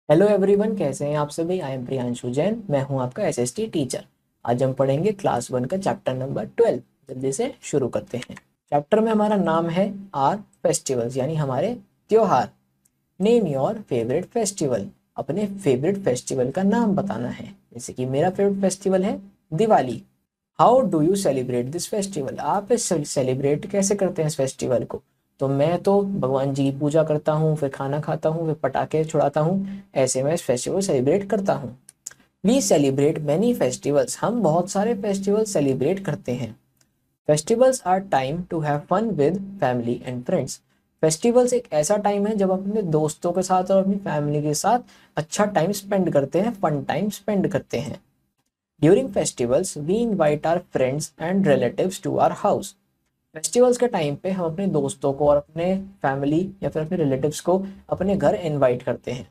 Hello everyone, कैसे हैं आप सभी। आई एम प्रियांशु जैन, मैं हूं आपका एसएसटी टीचर। आज हम पढ़ेंगे क्लास 1 का चैप्टर नंबर 12। जल्दी से शुरू करते हैं। चैप्टर में हमारा नाम है आर फेस्टिवल्स, यानी हमारे त्योहार। Name your favourite festival. अपने फेवरेट फेस्टिवल का नाम बताना है। जैसे कि मेरा फेवरेट फेस्टिवल है Diwali. How do you celebrate this festival. आप इस सेलिब्रेट कैसे करते हैं इस फेस्टिवल को। तो मैं तो भगवान जी की पूजा करता हूँ, फिर खाना खाता हूँ, फिर पटाखे छुड़ाता हूँ। ऐसे मैं इस फेस्टिवल सेलिब्रेट करता हूँ। We celebrate many festivals. हम बहुत सारे फेस्टिवल सेलिब्रेट करते हैं। Festivals are time to have fun with family and friends. Festivals एक ऐसा टाइम है जब अपने दोस्तों के साथ और अपनी फैमिली के साथ अच्छा टाइम स्पेंड करते हैं, फन टाइम स्पेंड करते हैं। During festivals we invite our friends and relatives to our house. Festivals के टाइम पे हम अपने दोस्तों को और अपने फैमिली या फिर अपने रिलेटिव्स को अपने घर इनवाइट करते हैं।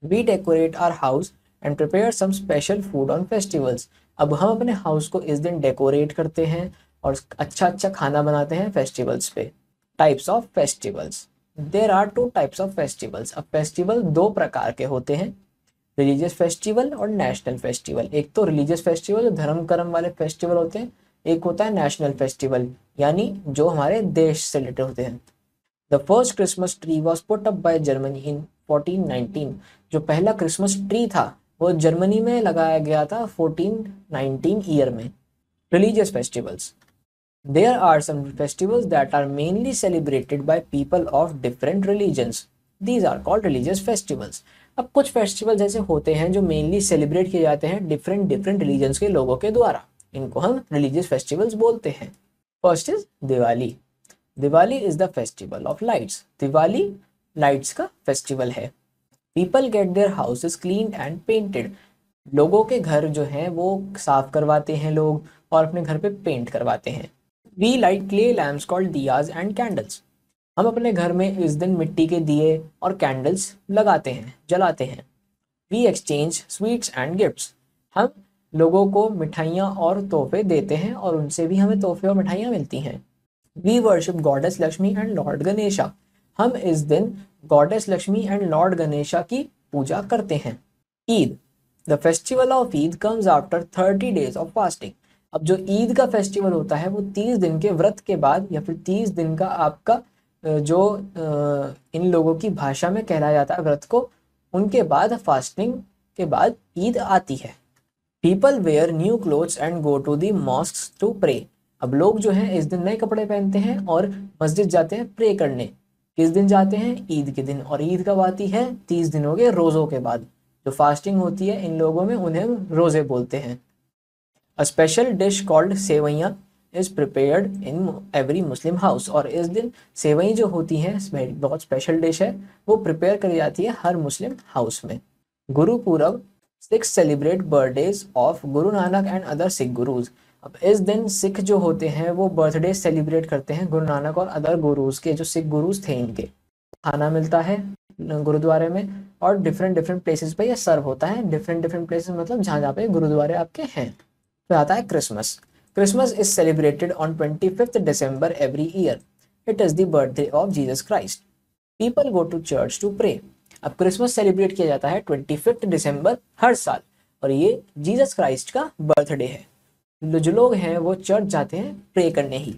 We decorate our house and prepare some special food on festivals. अब हम अपने हाउस को इस दिन डेकोरेट करते हैं और अच्छा अच्छा खाना बनाते हैं फेस्टिवल्स पे। Types of festivals. There are two types of festivals. अब फेस्टिवल दो प्रकार के होते हैं, रिलीजियस फेस्टिवल और नेशनल फेस्टिवल। एक तो रिलीजियस फेस्टिवल जो धर्म कर्म वाले फेस्टिवल होते हैं, एक होता है नेशनल फेस्टिवल यानी जो हमारे देश से रिलेटेड होते हैं। The first Christmas tree was put up by Germany in 1419। जो पहला क्रिसमस ट्री था वो जर्मनी में लगाया गया था 1419 ईयर में। Religious festivals. There are some festivals that are mainly celebrated by people of different religions. These are called religious festivals. अब कुछ फेस्टिवल्स ऐसे होते हैं जो मेनली सेलिब्रेट किए जाते हैं डिफरेंट डिफरेंट रिलीजन्स के लोगों के द्वारा। इनको हम रिलीजियस फेस्टिवल्स बोलते हैं। First is Diwali. Diwali is the festival of lights. Diwali lights का फेस्टिवल है। People get their houses clean and painted. लोगों के घर जो हैं वो साफ करवाते हैं लोग और अपने घर पे पेंट करवाते हैं। We light clay lamps called diyas and candles. हम अपने घर में इस दिन मिट्टी के दिए और कैंडल्स लगाते हैं, जलाते हैं। We exchange sweets and gifts. हम लोगों को मिठाइयाँ और तोहफे देते हैं और उनसे भी हमें तोहफे और मिठाइयाँ मिलती हैं। We worship goddess Lakshmi and lord Ganesha. हम इस दिन goddess Lakshmi and lord Ganesha की पूजा करते हैं। Eid. The festival of Eid comes after 30 days of fasting. अब जो ईद का फेस्टिवल होता है वो 30 दिन के व्रत के बाद या फिर 30 दिन का आपका जो इन लोगों की भाषा में कहलाया जाता है व्रत को, उनके बाद फास्टिंग के बाद ईद आती है। People wear new clothes and go to the mosque to pray. अब लोग जो हैं इस दिन नए कपड़े पहनते हैं और मस्जिद जाते हैं प्रे करने। किस दिन जाते हैं? ईद के दिन। और ईद कब आती है? 30 दिनों के रोज़ों के बाद। जो फास्टिंग होती है इन लोगों में उन्हें हम रोज़े बोलते हैं। A special dish called sevaiyan is prepared in every Muslim house. और इस दिन सेवई जो होती हैं बहुत स्पेशल डिश है, वो प्रिपेयर करी जाती है हर मुस्लिम हाउस में। Gurpurab. Six celebrate birthdays of Guru Nanak and other Sikh gurus. अब इस दिन सिख जो होते हैं वो बर्थडे सेलिब्रेट करते हैं गुरु नानक और अदर गुरुज के, जो सिख गुरुज थे इनके। खाना मिलता है गुरुद्वारे में और डिफरेंट डिफरेंट प्लेसेस पे ये सर्व होता है। डिफरेंट डिफरेंट प्लेसेस मतलब जहाँ जहाँ पे गुरुद्वारे आपके हैं। फिर आता है Christmas. Christmas is celebrated on 25th December every year. It is the birthday of Jesus Christ. People go to church to pray. अब क्रिसमस सेलिब्रेट किया जाता है 25 दिसंबर हर साल और ये जीसस क्राइस्ट का बर्थडे है। जो लोग हैं वो चर्च जाते हैं प्रे करने ही।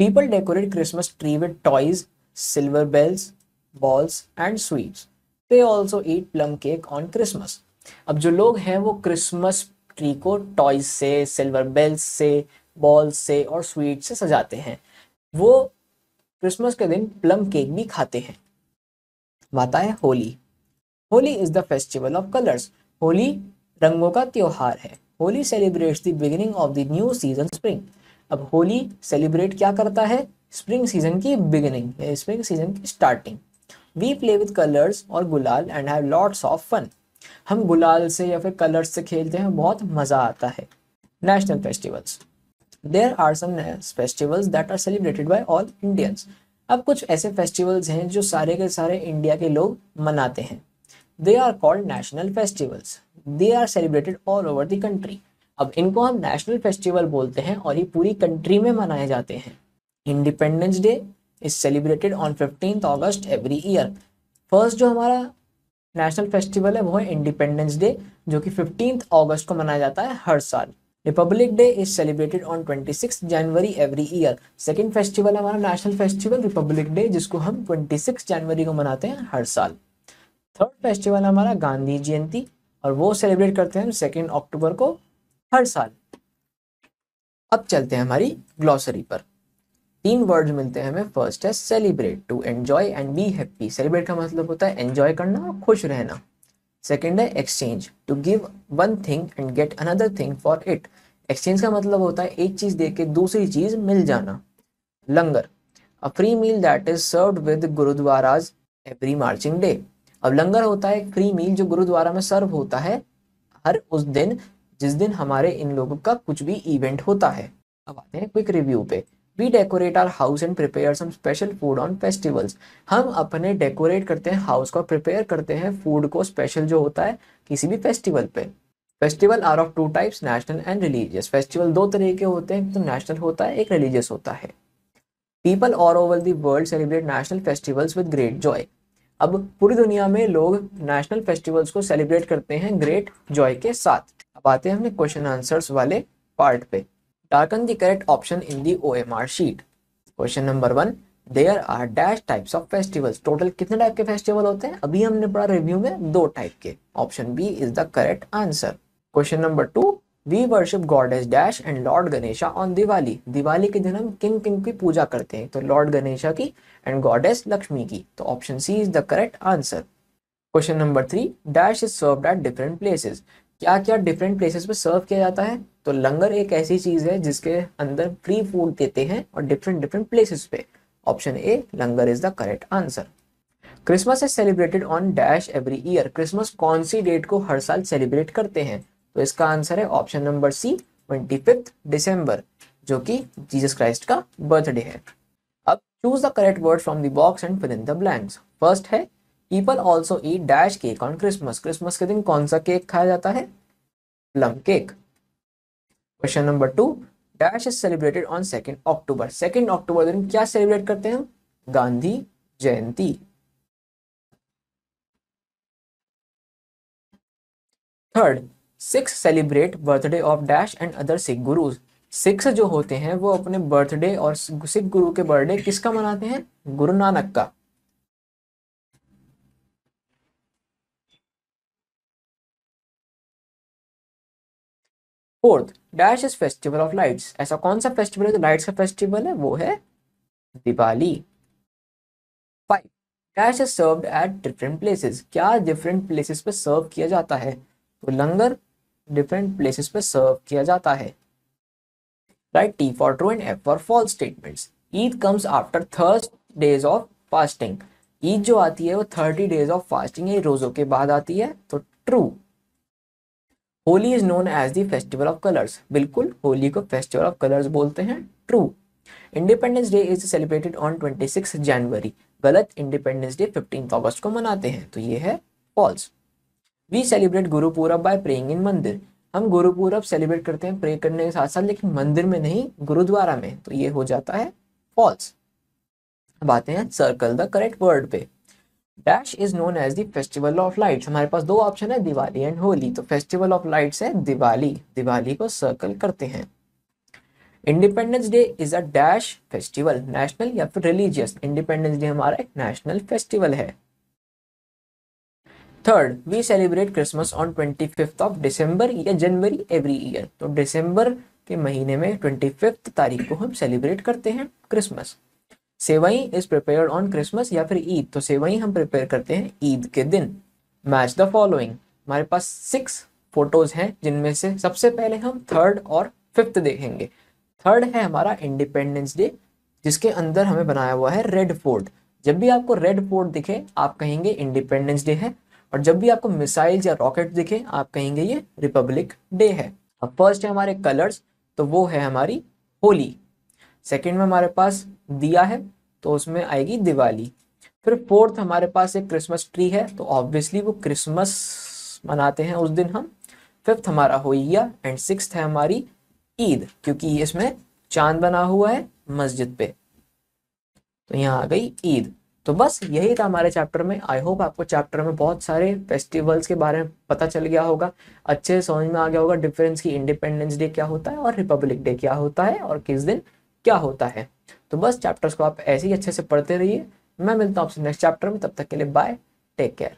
People decorate Christmas tree with toys, silver bells, balls and sweets. They also eat plum cake on Christmas. अब जो लोग हैं वो क्रिसमस ट्री को टॉयज से, सिल्वर बेल्स से, बॉल्स से और स्वीट से सजाते हैं। वो क्रिसमस के दिन प्लम केक भी खाते हैं। आता है Holi. Holi is the festival of colours. Holi रंगों का त्योहार है। Holi celebrates the beginning of the new season spring. अब होली सेलिब्रेट क्या करता है? स्प्रिंग सीजन की बिगिनिंग या स्प्रिंग सीजन की starting. We play with colours और gulal and have lots of fun. हम गुलाल से या फिर कलर्स से खेलते हैं, बहुत मजा आता है। National festivals. There are some festivals that are celebrated by all Indians. अब कुछ ऐसे फेस्टिवल्स हैं जो सारे के सारे इंडिया के लोग मनाते हैं। They are called national festivals. They are celebrated all over the country. अब इनको हम नेशनल फेस्टिवल बोलते हैं और ये पूरी कंट्री में मनाए जाते हैं। Independence day is celebrated on 15th August every year. First जो हमारा नेशनल फेस्टिवल है वो है इंडिपेंडेंस डे, जो कि 15 अगस्त को मनाया जाता है हर साल। Republic day is celebrated on 26 January every year. Second festival है हमारा नेशनल फेस्टिवल रिपब्लिक डे, जिसको हम 26 जनवरी को मनाते हैं हर साल। थर्ड फेस्टिवल है हमारा गांधी जयंती, और वो सेलिब्रेट करते हैं 2 अक्टूबर को हर साल। अब चलते हैं हमारी ग्लॉसरी पर। 3 वर्ड्स मिलते हैं हमें। फर्स्ट है celebrate, to enjoy and be happy. Celebrate का मतलब होता है एंजॉय करना और खुश रहना। सेकेंड है exchange, to give one thing and get another thing for it. Exchange का मतलब होता है एक चीज दे के दूसरी चीज मिल जाना। Langar, a free meal that is served with gurdwaras every marching day. अब लंगर होता है एक फ्री मील जो गुरुद्वारा में सर्व होता है हर उस दिन जिस दिन हमारे इन लोगों का कुछ भी इवेंट होता है। अब आते हैं क्विक रिव्यू पे। We decorate our house and prepare some special food on festivals. हम अपने डेकोरेट करते हैं हाउस को, प्रिपेयर करते हैं फूड को स्पेशल जो होता है किसी भी फेस्टिवल पे। Festival are of 2 types, national and religious. Festival 2 तरह के होते हैं, तो नेशनल होता है, एक रिलीजियस होता है। People all over the world celebrate national festivals with great Joy. अब पूरी दुनिया में लोग नेशनल फेस्टिवल्स को सेलिब्रेट करते हैं ग्रेट जॉय के साथ। अब आते हैं अपने क्वेश्चन आंसर्स वाले पार्ट पे। Darken the correct option in the OMR sheet. Question number 1, there are dash types of festivals. Total कितने टाइप के फेस्टिवल होते हैं? अभी हमने पढ़ा रिव्यू में 2 टाइप के। Option B is the correct answer. Question number 2, we worship goddess dash and lord Ganesha on Diwali. Diwali के दिन हम किंग की पूजा करते हैं, तो लॉर्ड गणेशा की एंड गॉडेस लक्ष्मी की, तो option C is the correct answer. Question number 3, dash is served at different places. क्या क्या डिफरेंट प्लेसेस पे सर्व किया जाता है? तो लंगर एक ऐसी चीज है जिसके अंदर फ्री फूड देते हैं और डिफरेंट डिफरेंट प्लेसेस पे। Option A langar is the correct answer. Christmas is celebrated on dash every year. Christmas कौन सी डेट को हर साल सेलिब्रेट करते हैं? तो इसका आंसर है ऑप्शन नंबर सी 25 दिसंबर, जो कि जीसस क्राइस्ट का बर्थडे है। अब choose the correct word from the box and fill in the blanks. First है people also eat dash cake on Christmas. Christmas के दिन कौन सा केक खाया जाता है? Plum cake. Question number 2, dash is celebrated on 2 October. 2 अक्टूबर दिन क्या सेलिब्रेट करते हैं हम? Gandhi Jayanti. Third, Sikhs celebrate birthday of dash and other Sikh gurus. Sikhs जो होते हैं वो अपने बर्थडे और सिख गुरु के बर्थडे किसका मनाते हैं? गुरु नानक का। Fourth, dash is festival of lights. ऐसा कौन सा फेस्टिवल है जो लाइट्स का फेस्टिवल है? वो है Diwali. 5, dash is served at different places. क्या डिफरेंट प्लेसेस पे सर्व किया जाता है? तो लंगर डिफरेंट प्लेसेस पे सर्व किया जाता है। Write T for true and F for false statements. Eid comes after 30 days of fasting. Eid जो आती है वो 30 डेज ऑफ फास्टिंग या रोजों के बाद आती है, तो true. Holi is known as the festival of colours. बिल्कुल, होली को फेस्टिवल ऑफ कलर्स बोलते हैं, true. Independence day is celebrated on 26 January. गलत, इंडिपेंडेंस डे 15 अगस्त को मनाते हैं, तो ये है false. We celebrate Gurpurab by praying in mandir. हम गुरुपूरब सेलिब्रेट करते हैं प्रे करने के साथ साथ, लेकिन मंदिर में नहीं, गुरुद्वारा में, तो ये हो जाता है फॉल्स। अब आते हैं सर्कल द करेक्ट वर्ड पे। Dash is known as the festival of lights. हमारे पास 2 ऑप्शन है, दिवाली एंड होली, तो फेस्टिवल ऑफ लाइट्स है दिवाली। दिवाली को सर्कल करते हैं। Independence day is a dash festival, national या फिर रिलीजियस। इंडिपेंडेंस डे हमारा एक नेशनल फेस्टिवल है। Third, we celebrate Christmas on 25 of December या जनवरी एवरी ईयर। तो दिसंबर के महीने में 25 तारीख को हम सेलिब्रेट करते हैं Christmas. Sevai is prepared on Christmas या फिर ईद, तो सेवई हम प्रिपेयर करते हैं ईद के दिन। Match the following. हमारे पास 6 फोटोज हैं, जिनमें से सबसे पहले हम थर्ड और फिफ्थ देखेंगे। थर्ड है हमारा इंडिपेंडेंस डे, जिसके अंदर हमें बनाया हुआ है रेड फोर्ट। जब भी आपको रेड फोर्ट दिखे आप कहेंगे इंडिपेंडेंस डे है, और जब भी आपको मिसाइल्स या रॉकेट दिखे आप कहेंगे ये रिपब्लिक डे है। अब फर्स्ट है हमारे कलर्स, तो वो है हमारी होली। सेकंड में हमारे पास दिया है, तो उसमें आएगी दिवाली। फिर फोर्थ हमारे पास एक क्रिसमस ट्री है, तो ऑब्वियसली वो क्रिसमस मनाते हैं उस दिन हम। फिफ्थ हमारा होइया एंड सिक्स्थ है हमारी ईद, क्योंकि इसमें चांद बना हुआ है मस्जिद पे, तो यहाँ आ गई ईद। तो बस यही था हमारे चैप्टर में। आई होप आपको चैप्टर में बहुत सारे फेस्टिवल्स के बारे में पता चल गया होगा, अच्छे से समझ में आ गया होगा डिफरेंस की इंडिपेंडेंस डे क्या होता है और रिपब्लिक डे क्या होता है और किस दिन क्या होता है। तो बस चैप्टर्स को आप ऐसे ही अच्छे से पढ़ते रहिए। मैं मिलता हूँ आपसे नेक्स्ट चैप्टर में, तब तक के लिए बाय, टेक केयर।